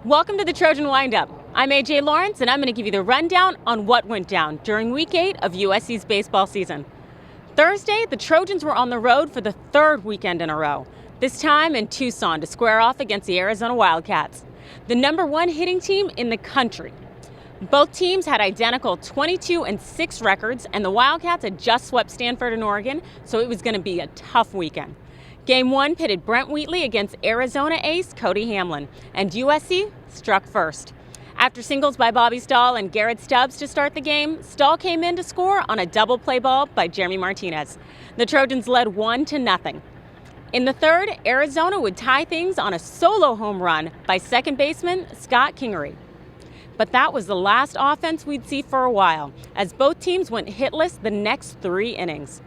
Welcome to the Trojan Windup. I'm AJ Lawrence, and I'm going to give you the rundown on what went down during Week 8 of USC's baseball season. Thursday, the Trojans were on the road for the third weekend in a row, this time in Tucson to square off against the Arizona Wildcats, the #1 hitting team in the country. Both teams had identical 22-6 records, and the Wildcats had just swept Stanford and Oregon, so it was going to be a tough weekend. Game 1 pitted Brent Wheatley against Arizona ace Cody Hamlin, and USC struck first. After singles by Bobby Stahl and Garrett Stubbs to start the game, Stahl came in to score on a double play ball by Jeremy Martinez. The Trojans led 1-0. In the third, Arizona would tie things on a solo home run by second baseman Scott Kingery. But that was the last offense we'd see for a while, as both teams went hitless the next 3 innings.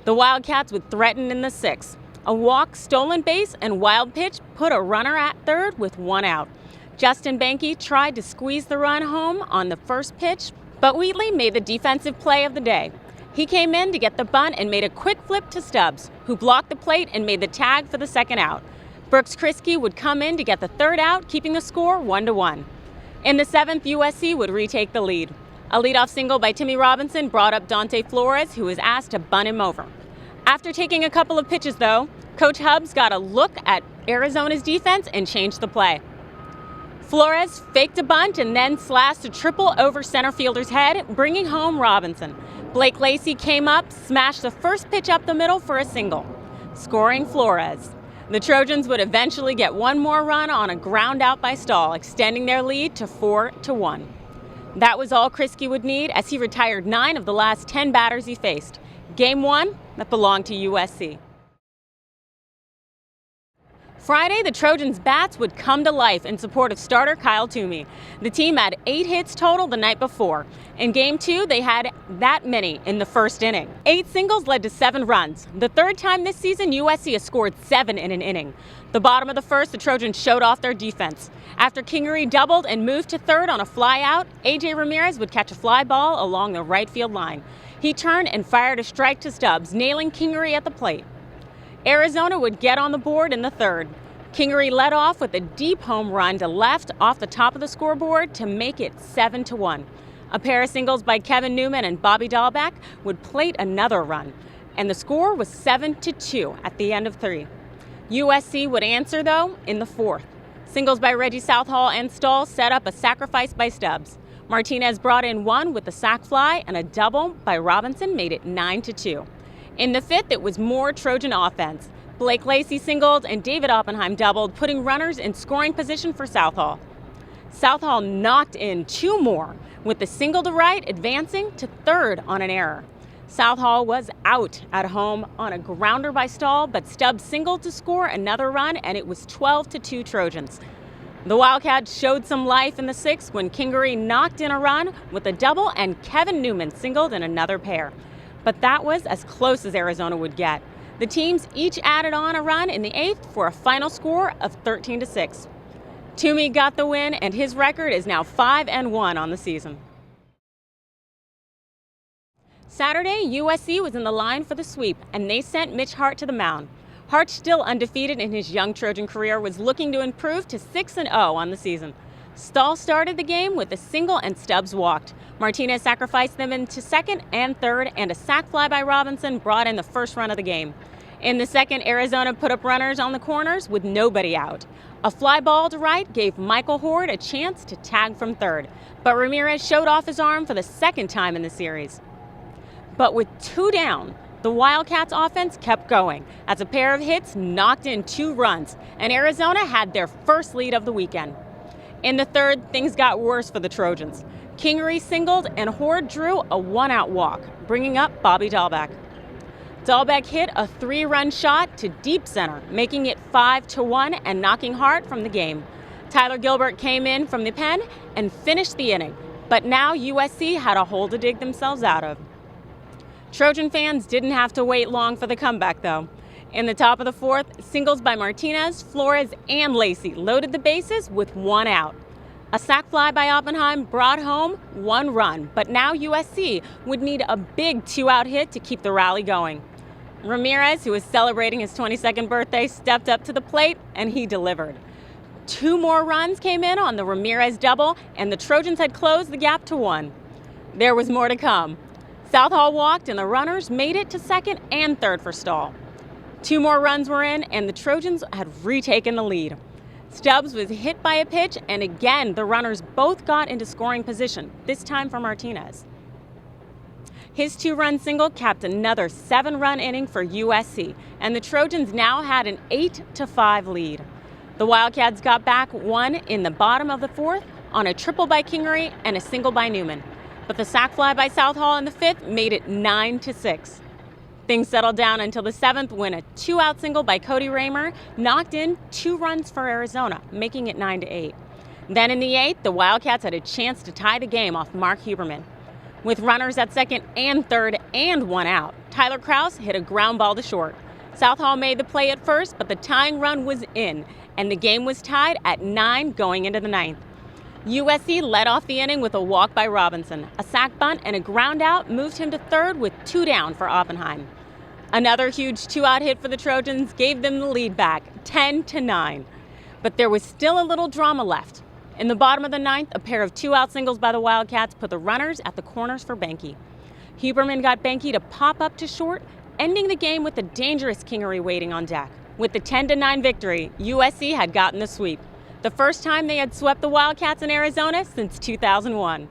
The Wildcats would threaten in the 6th. A walk, stolen base, and wild pitch put a runner at third with 1 out. Justin Banke tried to squeeze the run home on the first pitch, but Wheatley made the defensive play of the day. He came in to get the bunt and made a quick flip to Stubbs, who blocked the plate and made the tag for the second out. Brooks Kriske would come in to get the third out, keeping the score 1-1. In the 7th, USC would retake the lead. A leadoff single by Timmy Robinson brought up Dante Flores, who was asked to bunt him over. After taking a couple of pitches, though, Coach Hubbs got a look at Arizona's defense and changed the play. Flores faked a bunt and then slashed a triple over center fielder's head, bringing home Robinson. Blake Lacey came up, smashed the first pitch up the middle for a single, scoring Flores. The Trojans would eventually get one more run on a ground out by Stahl, extending their lead to 4-1. That was all Kriske would need, as he retired 9 of the last 10 batters he faced. Game 1 that belonged to USC. Friday, the Trojans' bats would come to life in support of starter Kyle Toomey. The team had 8 hits total the night before. In Game 2, they had that many in the first inning. 8 singles led to 7 runs. The third time this season, USC has scored 7 in an inning. The bottom of the first, the Trojans showed off their defense. After Kingery doubled and moved to third on a fly out, A.J. Ramirez would catch a fly ball along the right field line. He turned and fired a strike to Stubbs, nailing Kingery at the plate. Arizona would get on the board in the third. Kingery led off with a deep home run to left off the top of the scoreboard to make it 7-1. A pair of singles by Kevin Newman and Bobby Dahlbeck would plate another run, and the score was 7-2 at the end of 3. USC would answer, though, in the 4th. Singles by Reggie Southall and Stahl set up a sacrifice by Stubbs. Martinez brought in 1 with a sac fly, and a double by Robinson made it 9-2. In the 5th, it was more Trojan offense. Blake Lacey singled and David Oppenheim doubled, putting runners in scoring position for Southall. Southall knocked in 2 more, with the single to right advancing to third on an error. Southall was out at home on a grounder by Stahl, but Stubbs singled to score another run, and it was 12-2 Trojans. The Wildcats showed some life in the 6th when Kingery knocked in a run with a double and Kevin Newman singled in another pair. But that was as close as Arizona would get. The teams each added on a run in the 8th for a final score of 13-6. Toomey got the win, and his record is now 5-1 on the season. Saturday, USC was in the line for the sweep, and they sent Mitch Hart to the mound. Hart, still undefeated in his young Trojan career, was looking to improve to 6-0 on the season. Stahl started the game with a single and Stubbs walked. Martinez sacrificed them into second and third, and a sac fly by Robinson brought in the first run of the game. In the 2nd, Arizona put up runners on the corners with nobody out. A fly ball to right gave Michael Horde a chance to tag from third, but Ramirez showed off his arm for the 2nd time in the series. But with 2 down, the Wildcats offense kept going as a pair of hits knocked in 2 runs, and Arizona had their first lead of the weekend. In the 3rd, things got worse for the Trojans. Kingery singled and Horde drew a 1-out walk, bringing up Bobby Dahlbeck. Dahlbeck hit a 3-run shot to deep center, making it 5-1 and knocking Hart from the game. Tyler Gilbert came in from the pen and finished the inning, but now USC had a hole to dig themselves out of. Trojan fans didn't have to wait long for the comeback, though. In the top of the 4th, singles by Martinez, Flores, and Lacey loaded the bases with 1 out. A sac fly by Oppenheim brought home 1 run, but now USC would need a big 2-out hit to keep the rally going. Ramirez, who was celebrating his 22nd birthday, stepped up to the plate, and he delivered. 2 more runs came in on the Ramirez double, and the Trojans had closed the gap to 1. There was more to come. Southall walked, and the runners made it to second and third for Stahl. 2 more runs were in, and the Trojans had retaken the lead. Stubbs was hit by a pitch, and again, the runners both got into scoring position, this time for Martinez. His 2-run single capped another 7-run inning for USC, and the Trojans now had an 8-5 lead. The Wildcats got back 1 in the bottom of the 4th on a triple by Kingery and a single by Newman. But the sac fly by Southall in the 5th made it 9-6. Things settled down until the 7th when a 2-out single by Cody Raymer knocked in 2 runs for Arizona, making it 9-8. Then in the 8th, the Wildcats had a chance to tie the game off Mark Huberman. With runners at second and third and 1 out, Tyler Krause hit a ground ball to short. Southall made the play at first, but the tying run was in, and the game was tied at 9 going into the 9th. USC led off the inning with a walk by Robinson. A sac bunt and a ground out moved him to third with 2 down for Oppenheim. Another huge 2-out hit for the Trojans gave them the lead back, 10-9. But there was still a little drama left. In the bottom of the 9th, a pair of 2-out singles by the Wildcats put the runners at the corners for Benke. Huberman got Benke to pop up to short, ending the game with a dangerous Kingery waiting on deck. With the 10-9 victory, USC had gotten the sweep, the first time they had swept the Wildcats in Arizona since 2001.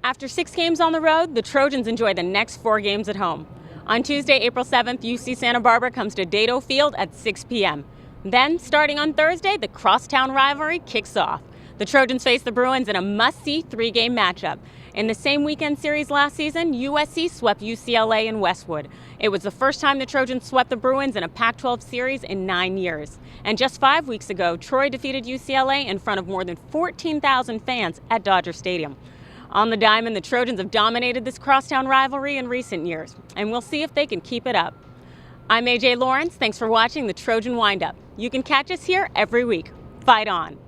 After 6 games on the road, the Trojans enjoy the next 4 games at home. On Tuesday, April 7th, UC Santa Barbara comes to Dato Field at 6 p.m. Then, starting on Thursday, the crosstown rivalry kicks off. The Trojans face the Bruins in a must-see 3-game matchup. In the same weekend series last season, USC swept UCLA in Westwood. It was the first time the Trojans swept the Bruins in a Pac-12 series in 9 years. And just 5 weeks ago, Troy defeated UCLA in front of more than 14,000 fans at Dodger Stadium. On the diamond, the Trojans have dominated this crosstown rivalry in recent years, and we'll see if they can keep it up. I'm AJ Lawrence. Thanks for watching the Trojan Windup. You can catch us here every week. Fight on!